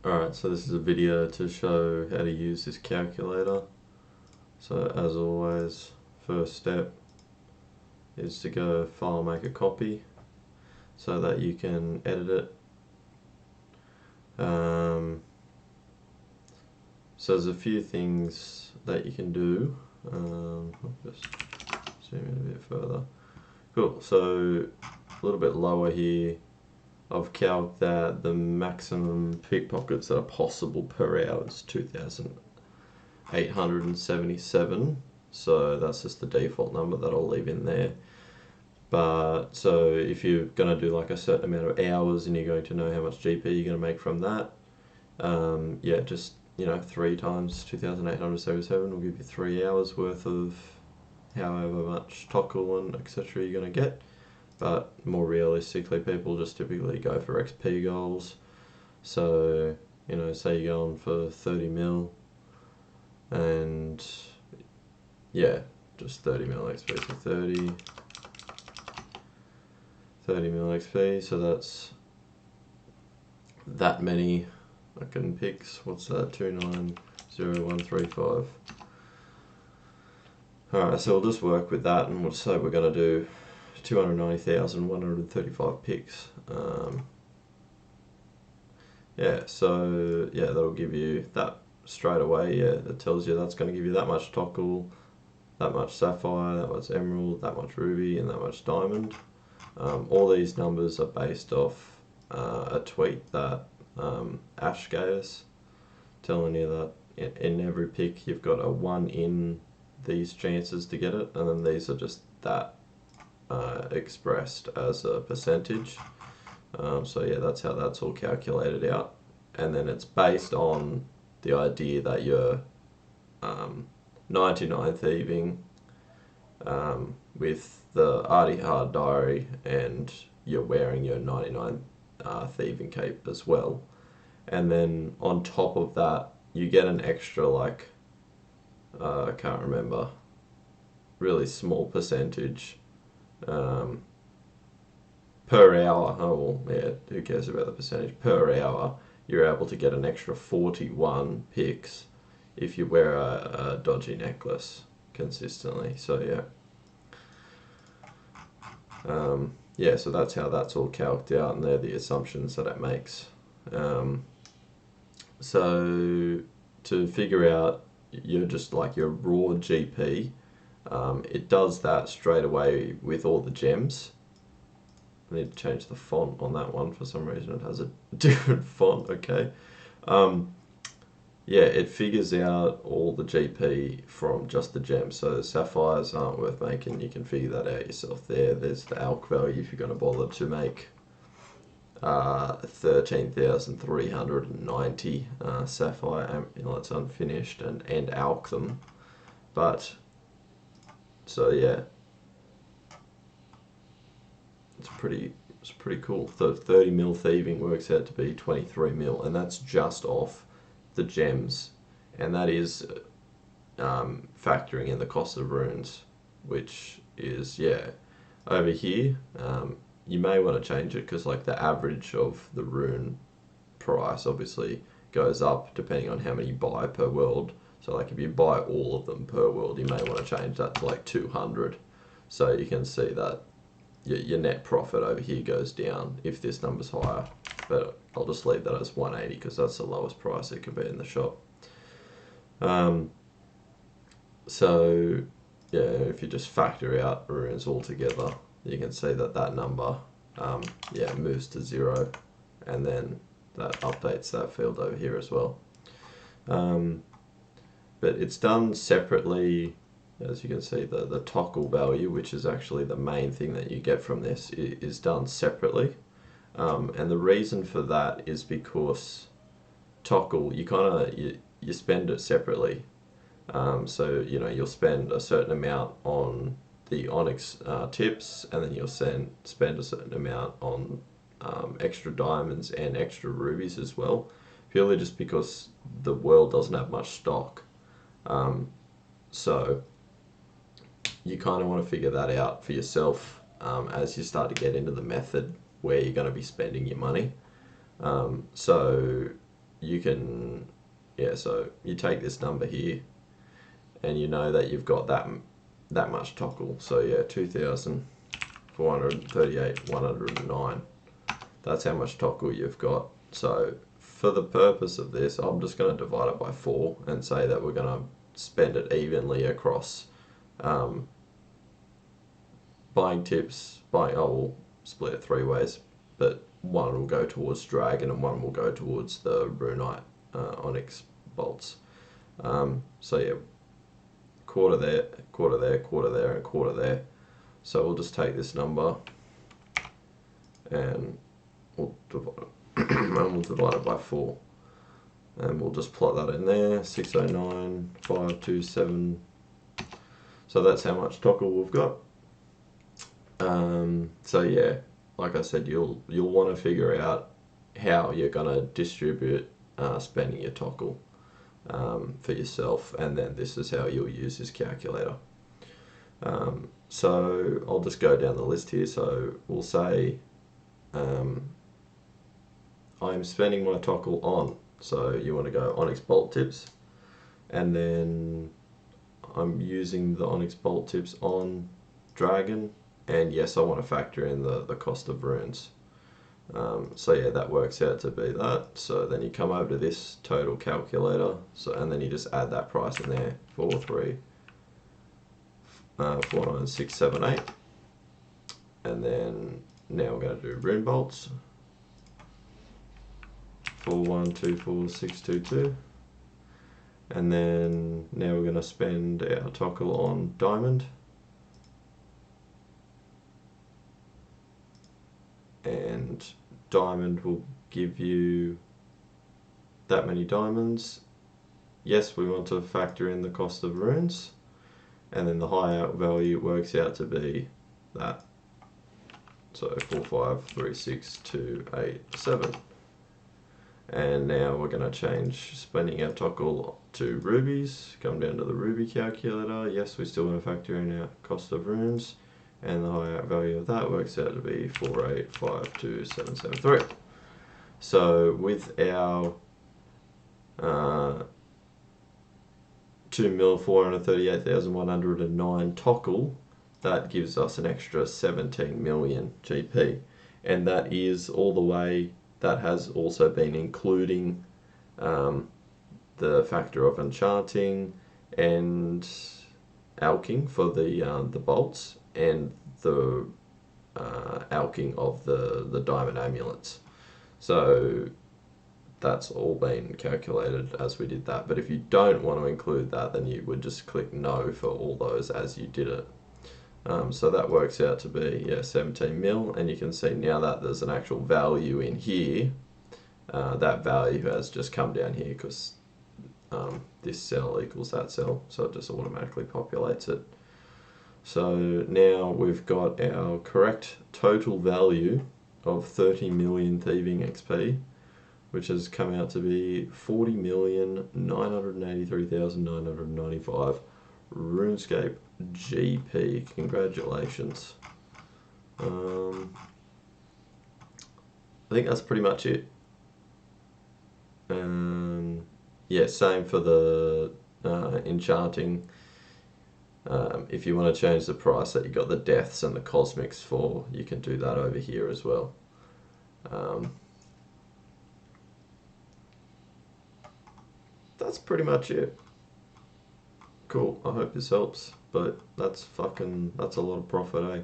Alright, so this is a video to show how to use this calculator. So as always, first step is to go file, make a copy so that you can edit it. So there's a few things that you can do. I'll just zoom in a bit further. Cool, so a little bit lower here, I've calculated that the maximum pickpockets that are possible per hour is 2,877. So that's just the default number that I'll leave in there. But so if you're going to do like a certain amount of hours and you're going to know how much GP you're going to make from that, yeah, just 3 times 2,877 will give you 3 hours worth of however much tockle and etc. you're going to get. But more realistically, people just typically go for XP goals. So, say you're going for 30 mil, and yeah, just 30 mil XP, so 30 mil XP, so that's that many fucking picks. What's that? 290135. Alright, so we'll just work with that, and we'll say we're going to do 290,135 picks. Yeah, so yeah, that'll give you that straight away. Yeah, it tells you that's going to give you that much tockle, that much sapphire, that much emerald, that much ruby, and that much diamond. All these numbers are based off a tweet that Ash gave us, telling you that in every pick you've got a 1 in these chances to get it, and then these are just that expressed as a percentage. So yeah, that's how that's all calculated out, and then it's based on the idea that you're 99 thieving with the TzHaar diary, and you're wearing your 99 thieving cape as well, and then on top of that you get an extra, like I can't remember, really small percentage per hour. Oh well, yeah, who cares about the percentage? Per hour you're able to get an extra 41 picks if you wear a dodgy necklace consistently. So yeah, so that's how that's all calced out, and they're the assumptions that it makes. So to figure out your raw GP, it does that straight away with all the gems. I need to change the font on that one. For some reason it has a different font. Okay. Yeah, it figures out all the GP from just the gems. So the sapphires aren't worth making. You can figure that out yourself there. There's the alk value if you're going to bother to make 13,390 sapphire inlets unfinished and alk them. But so yeah, it's pretty cool. 30 mil thieving works out to be 23 mil, and that's just off the gems, and that is factoring in the cost of runes, which is, yeah, over here. You may want to change it because like the average of the rune price obviously goes up depending on how many you buy per world. So like if you buy all of them per world, you may want to change that to like 200. So you can see that your net profit over here goes down if this number's higher. But I'll just leave that as 180 because that's the lowest price it could be in the shop. So yeah, if you just factor out runes altogether, you can see that that number yeah, moves to 0, and then that updates that field over here as well. But it's done separately. As you can see, the tockle value, which is actually the main thing that you get from this, is done separately. And the reason for that is because tockle, you spend it separately. So you'll spend a certain amount on the onyx tips, and then you'll spend a certain amount on extra diamonds and extra rubies as well, purely just because the world doesn't have much stock. So you kind of want to figure that out for yourself as you start to get into the method where you're going to be spending your money. So you can, yeah, so you take this number here and you know that you've got that much toggle. So yeah, 2,438,109. That's how much toggle you've got. So for the purpose of this, I'm just going to divide it by 4 and say that we're going to spend it evenly across buying tips. We'll split it 3 ways, but one will go towards Dragon and one will go towards the Runite Onyx bolts. So yeah, quarter there, quarter there, quarter there, and quarter there. So we'll just take this number and we'll divide it, and we'll divide it by 4. And we'll just plot that in there, 609,527. So that's how much toggle we've got. So yeah, like I said, you'll want to figure out how you're gonna distribute spending your toggle for yourself, and then this is how you'll use this calculator. So I'll just go down the list here. So we'll say I'm spending my toggle on. So you want to go Onyx bolt tips, and then I'm using the Onyx bolt tips on Dragon, and yes, I want to factor in the cost of runes. So yeah, that works out to be that. So then you come over to this total calculator, so and then you just add that price in there, 49678, and then now we're going to do rune bolts, 4124622, and then now we're going to spend our toggle on diamond, and diamond will give you that many diamonds. Yes, we want to factor in the cost of runes, and then the higher value works out to be that. So 4536287. And now we're going to change spending our toggle to rubies. Come down to the ruby calculator. Yes, we still want to factor in our cost of runes, and the higher value of that works out to be 4852773. So with our 2,438,109 toggle, that gives us an extra 17 million GP, and that is all the way. That has also been including the factor of enchanting and alking for the bolts, and the alking of the diamond amulets. So that's all been calculated as we did that. But if you don't want to include that, then you would just click no for all those as you did it. So that works out to be 17 mil, and you can see now that there's an actual value in here. That value has just come down here because this cell equals that cell, so it just automatically populates it. So now we've got our correct total value of 30 million thieving XP, which has come out to be 40,983,995 RuneScape GP. Congratulations. I think that's pretty much it. Yeah, same for the enchanting. If you want to change the price that you got the deaths and the cosmics for, you can do that over here as well. That's pretty much it. Cool, I hope this helps, but that's a lot of profit, eh?